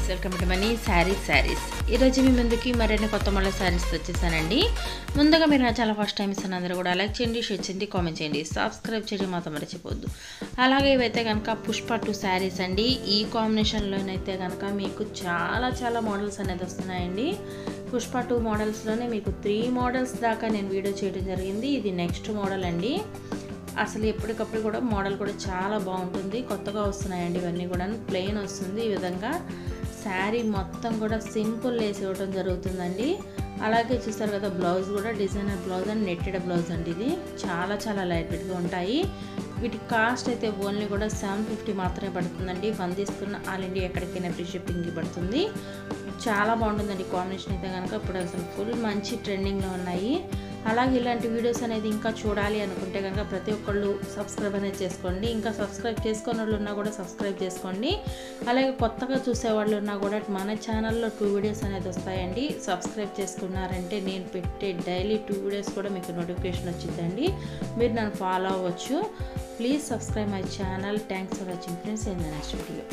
Welcome to money saris ఈరోజు మీ ముందుకి మరిన్ని కొత్త మోడల్ శారీస్ వచ్చేసానండి. ముందుగా మీరు నా చాలా ఫస్ట్ టైం ఇస్తాను అందరూ కూడా లైక్ చేయండి, షేర్ చేయండి, కామెంట్ చేయండి, సబ్స్క్రైబ్ చేయడం మాత్రం మర్చిపోవద్దు. అలాగే ఇవైతే కనుక పుష్ప 2 శారీస్ అండి. ఈ కాంబినేషన్లోనైతే కనుక మీకు చాలా మోడల్స్ అనేది వస్తున్నాయండి. పుష్ప 2 మోడల్స్లోనే మీకు 3 మోడల్స్ దాకా నేను వీడియో చేయడం జరిగింది. ఇది నెక్స్ట్ మోడల్ అండి. అసలు ఎప్పటికప్పుడు కూడా మోడల్ కూడా చాలా బాగుంటుంది. కొత్తగా వస్తున్నాయండి ఇవన్నీ కూడా. ప్లెయిన్ వస్తుంది. ఈ విధంగా శారీ మొత్తం కూడా సింపుల్ లేస్ ఇవ్వడం జరుగుతుందండి. అలాగే చూస్తారు కదా బ్లౌజ్ కూడా designer blouse and netted blouse అండి. ఇది చాలా లైట్ వెయిట్గా ఉంటాయి. వీటి కాస్ట్ అయితే ఓన్లీ కూడా 750 మాత్రమే పడుతుందండి. వన్ తీసుకున్న ఆల్ ఇండియా ఎక్కడికైనా ఫ్రీ షిప్పింగ్కి పడుతుంది. చాలా బాగుంటుందండి కాంబినేషన్ అయితే కనుక. ఇప్పుడు అసలు ఫుల్ మంచి ట్రెండింగ్లో ఉన్నాయి. అలాగే ఇలాంటి వీడియోస్ అనేది ఇంకా చూడాలి అనుకుంటే కనుక ప్రతి ఒక్కళ్ళు సబ్స్క్రైబ్ అనేది చేసుకోండి. ఇంకా సబ్స్క్రైబ్ చేసుకున్న వాళ్ళు ఉన్నా కూడా సబ్స్క్రైబ్ చేసుకోండి. అలాగే కొత్తగా చూసేవాళ్ళు ఉన్నా కూడా మన ఛానల్లో 2 వీడియోస్ అనేది వస్తాయండి. సబ్స్క్రైబ్ చేసుకున్నారంటే నేను పెట్టే డైలీ 2 వీడియోస్ కూడా మీకు నోటిఫికేషన్ వచ్చిందండి. మీరు నన్ను ఫాలో అవ్వచ్చు. Please subscribe my channel. Thanks for watching friends. In the next video.